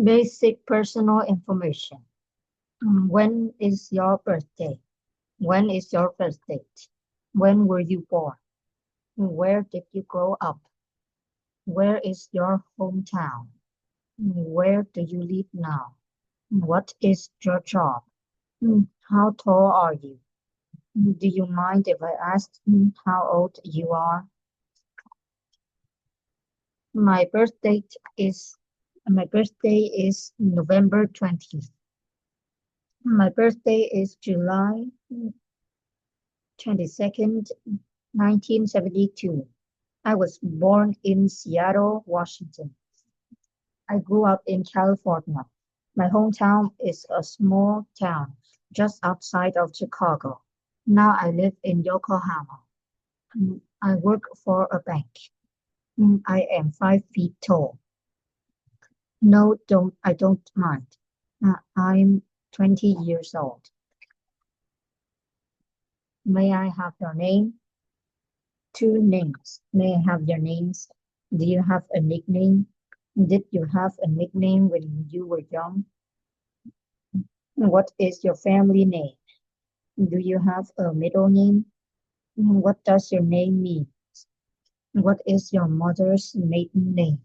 Basic personal information. When is your birthday? When is your birth date? When were you born? Where did you grow up? Where is your hometown? Where do you live now? What is your job? How tall are you? Do you mind if I ask how old you are? My birth date is my birthday is November 20th. My birthday is July 22nd, 1972. I was born in Seattle, Washington. I grew up in California. My hometown is a small town just outside of Chicago. Now I live in Yokohama. I work for a bank. I am 5 feet tall. No, I don't mind. I'm 20 years old. May I have your name? Two names. May I have your names? Do you have a nickname? Did you have a nickname when you were young? What is your family name? Do you have a middle name? What does your name mean? What is your mother's maiden name?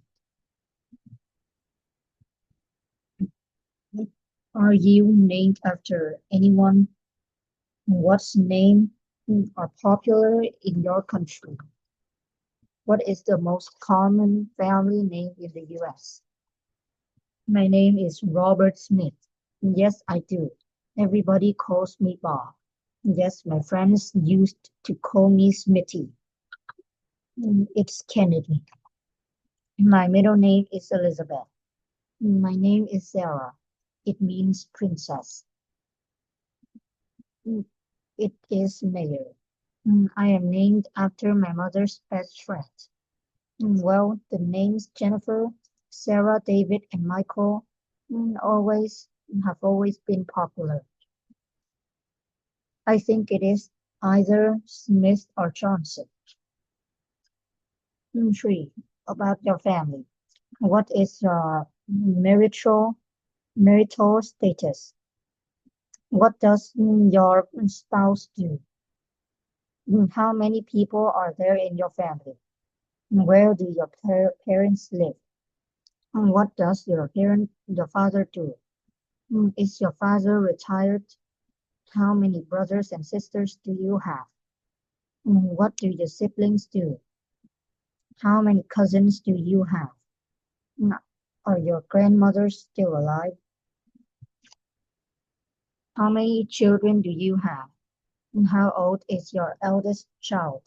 Are you named after anyone? What's name are popular in your country? What is the most common family name in the US? My name is Robert Smith. Yes, I do. Everybody calls me Bob. Yes, my friends used to call me Smithy. It's Kennedy. My middle name is Elizabeth. My name is Sarah. It means princess. Mm, It is Mayor. I am named after my mother's best friend. Well, the names Jennifer, Sarah, David, and Michael always have always been popular. I think it is either Smith or Johnson. Three, about your family. What is your marital status? What does your spouse do? How many people are there in your family? Where do your parents live? What does your father do? Is your father retired? How many brothers and sisters do you have? What do your siblings do? How many cousins do you have? Mm, Are your grandmothers still alive? How many children do you have? How old is your eldest child?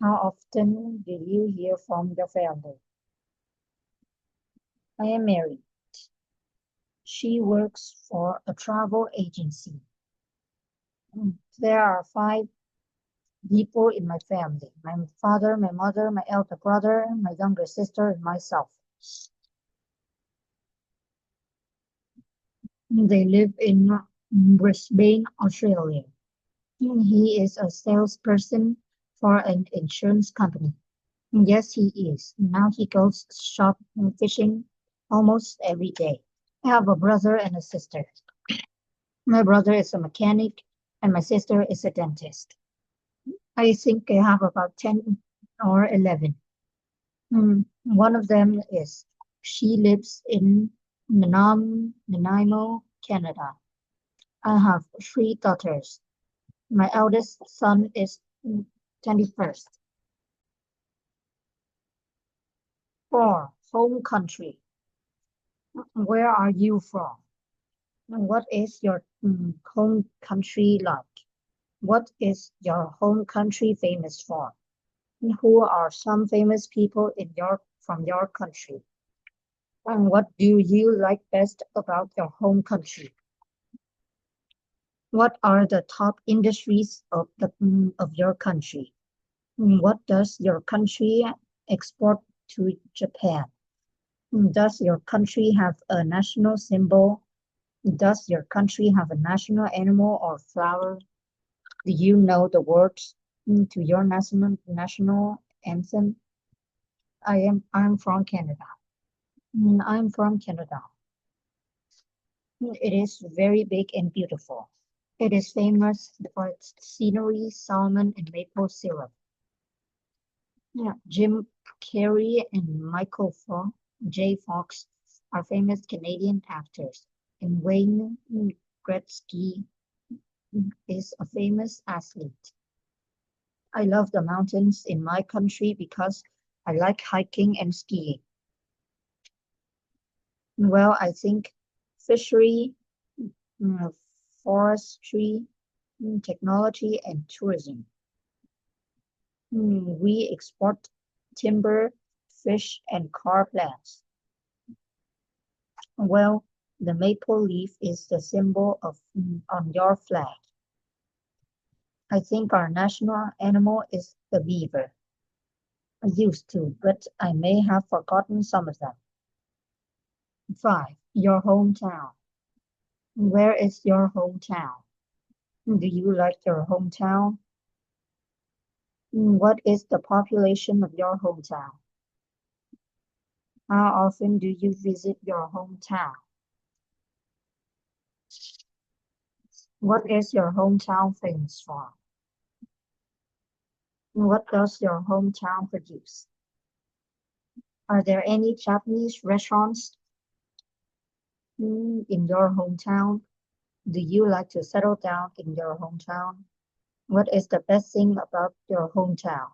How often do you hear from your family? I am married. She works for a travel agency. There are five people in my family: my father, my mother, my elder brother, my younger sister, and myself. They live in Brisbane, Australia. He is a salesperson for an insurance company. Yes, he is. Now he goes shop fishing almost every day. I have a brother and a sister. My brother is a mechanic and my sister is a dentist. I think I have about 10 or 11. One of them is she lives in Nanaimo, Canada. I have three daughters. My eldest son is 21st. Four, home country. Where are you from? What is your home country like? What is your home country famous for? Who are some famous people in your from your country? And what do you like best about your home country? What are the top industries of your country? What does your country export to Japan? Does your country have a national symbol? Does your country have a national animal or flower? Do you know the words to your national anthem? I'm from Canada. I'm from Canada. It is very big and beautiful. It is famous for its scenery, salmon, and maple syrup. Yeah, Jim Carrey and J. Fox are famous Canadian actors, and Wayne Gretzky is a famous athlete. I love the mountains in my country because I like hiking and skiing. Well, I think fishery, mm, forestry, technology, and tourism. We export timber, fish, and car plants. Well, the maple leaf is the symbol of on your flag. I think our national animal is the beaver. I used to, but I may have forgotten some of them. 5. Your hometown. Where is your hometown? Do you like your hometown? What is the population of your hometown? How often do you visit your hometown? What is your hometown famous for? What does your hometown produce? Are there any Japanese restaurants in your hometown? Do you like to settle down in your hometown? What is the best thing about your hometown?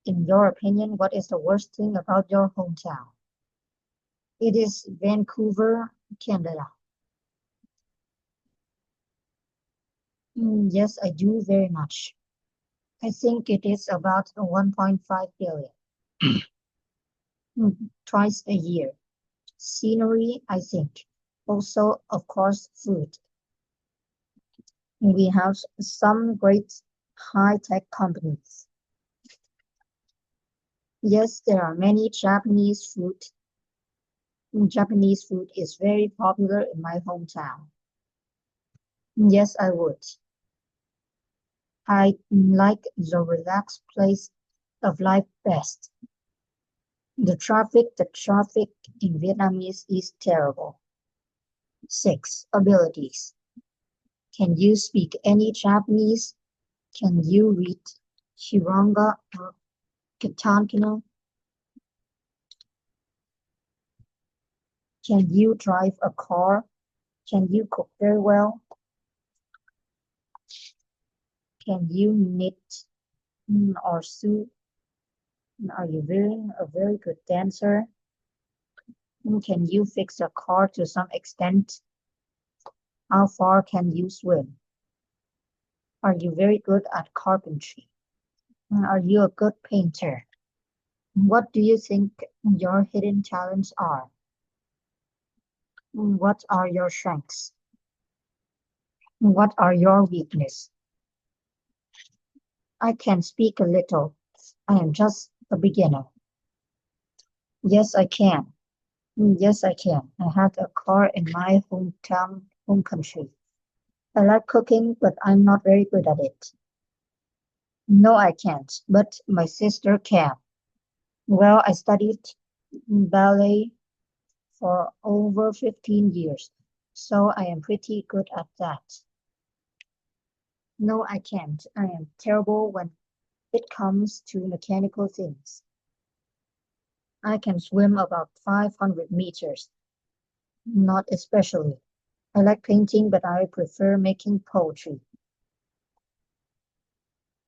In your opinion, what is the worst thing about your hometown? It is Vancouver, Canada. Yes, I do very much. I think it is about 1.5 billion. Twice a year. Scenery, I think. Also, of course, food. We have some great high-tech companies. Yes, there are many Japanese food. Japanese food is very popular in my hometown. Yes, I would. I like the relaxed place of life best. The traffic in Vietnamese is terrible. 6. Abilities. Can you speak any Japanese? Can you read Hiranga or Katakana? Can you drive a car? Can you cook very well? Can you knit or sew? Are you a very good dancer? Can you fix a car to some extent? How far can you swim? Are you very good at carpentry? Are you a good painter? What do you think your hidden talents are? What are your strengths? What are your weaknesses? I can speak a little. I am just a beginner. Yes, I can. Yes, I can. I had a car in my home country. I like cooking, but I'm not very good at it. No, I can't, but my sister can. Well, I studied ballet for over 15 years, so I am pretty good at that. No, I can't. I am terrible when it comes to mechanical things. I can swim about 500 meters. Not especially. I like painting, but I prefer making poetry.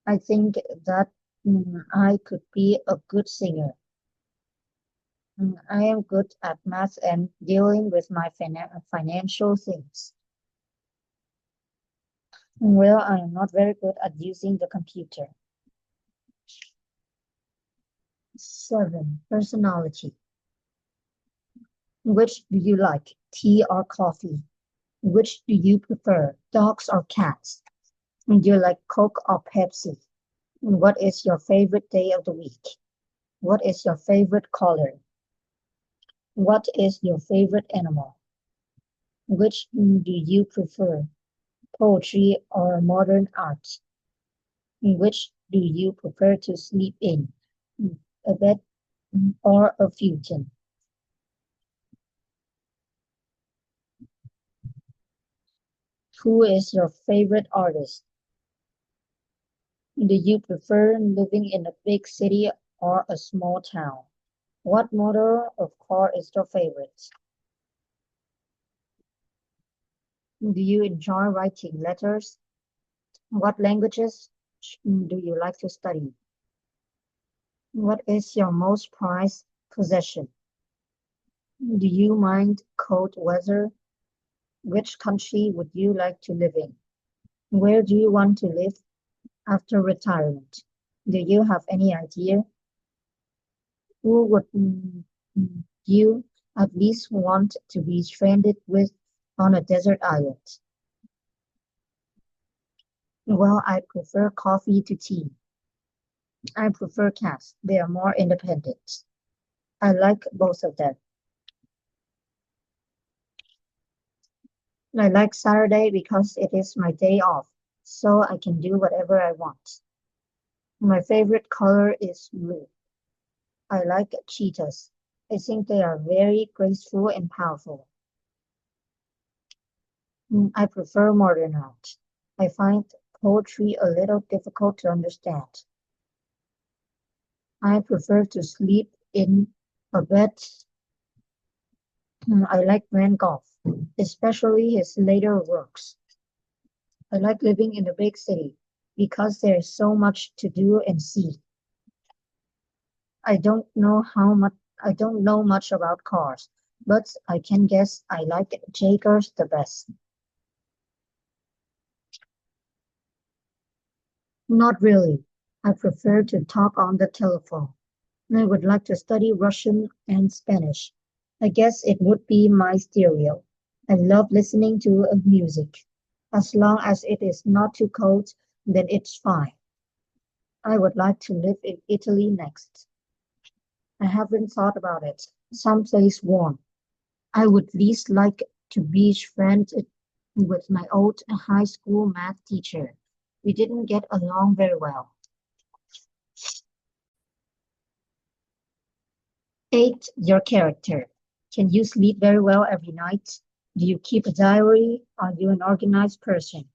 I think that I could be a good singer. I am good at math and dealing with my financial things. Well, I am not very good at using the computer. 7. Personality. Which do you like, tea or coffee? Which do you prefer, dogs or cats? Do you like Coke or Pepsi? What is your favorite day of the week? What is your favorite color? What is your favorite animal? Which do you prefer, poetry or modern art? Which do you prefer to sleep in, a bed or a futon? Who is your favorite artist? Do you prefer living in a big city or a small town? What model of car is your favorite? Do you enjoy writing letters? What languages do you like to study? What is your most prized possession? Do you mind cold weather? Which country would you like to live in? Where do you want to live after retirement? Do you have any idea? Who would you at least want to be stranded with on a desert island? Well, I prefer coffee to tea. I prefer cats. They are more independent. I like both of them. I like Saturday because it is my day off, so I can do whatever I want. My favorite color is blue. I like cheetahs. I think they are very graceful and powerful. I prefer modern art. I find poetry a little difficult to understand. I prefer to sleep in a bed. I like Van Gogh, especially his later works. I like living in a big city because there is so much to do and see. I don't know much about cars, but I can guess I like Jaegers the best. Not really. I prefer to talk on the telephone. I would like to study Russian and Spanish. I guess it would be my stereo. I love listening to music. As long as it is not too cold, then it's fine. I would like to live in Italy next. I haven't thought about it. Someplace warm. I would least like to be friended with my old high school math teacher. We didn't get along very well. 8. Your character. Can you sleep very well every night? Do you keep a diary? Are you an organized person?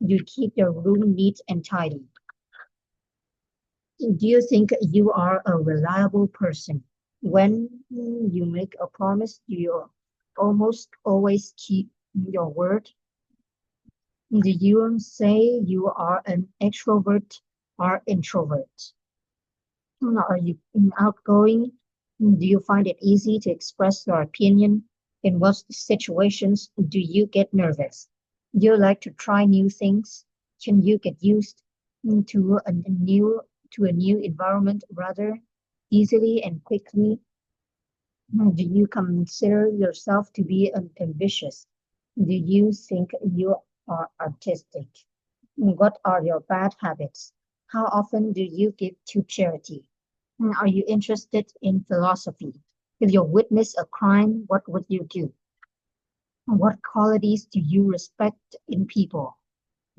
Do you keep your room neat and tidy? Do you think you are a reliable person? When you make a promise, do you almost always keep your word? Do you say you are an extrovert or introvert? Are you outgoing? Do you find it easy to express your opinion? In what situations do you get nervous? Do you like to try new things? Can you get used to a new environment rather easily and quickly? Do you consider yourself to be ambitious? Do you think you are artistic? What are your bad habits? How often do you give to charity? Are you interested in philosophy? If you witness a crime, what would you do? What qualities do you respect in people?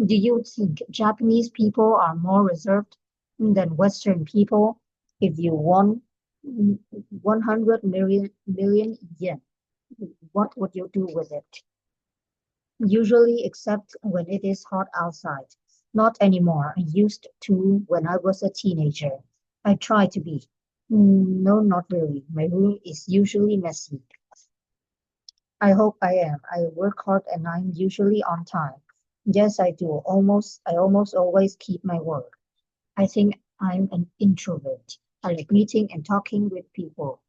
Do you think Japanese people are more reserved than Western people? If you won 100 million yen, what would you do with it? Usually, except when it is hot outside. Not anymore. I used to when I was a teenager. I try to be. No, not really. My room is usually messy. I hope I am. I work hard and I'm usually on time. Yes, I do. I almost always keep my word. I think I'm an introvert. I like meeting and talking with people.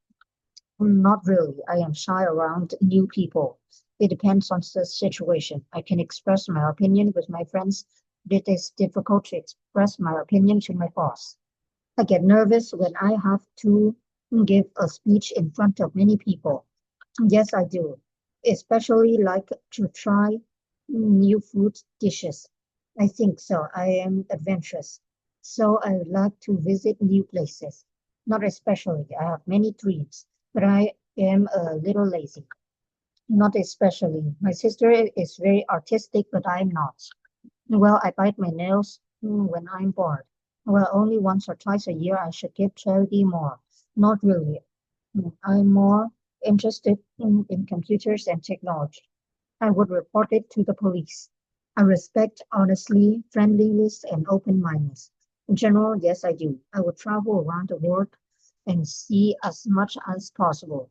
Not really. I am shy around new people. It depends on the situation. I can express my opinion with my friends, but it is difficult to express my opinion to my boss. I get nervous when I have to give a speech in front of many people. Yes, I do. Especially like to try new food dishes. I think so. I am adventurous. So I like to visit new places. Not especially. I have many dreams, but I am a little lazy. Not especially. My sister is very artistic, but I'm not. Well, I bite my nails when I'm bored. Well, only once or twice a year I should give charity more. Not really. I'm more interested in computers and technology. I would report it to the police. I respect honesty, friendliness, and open-mindedness. In general, yes, I do. I would travel around the world and see as much as possible.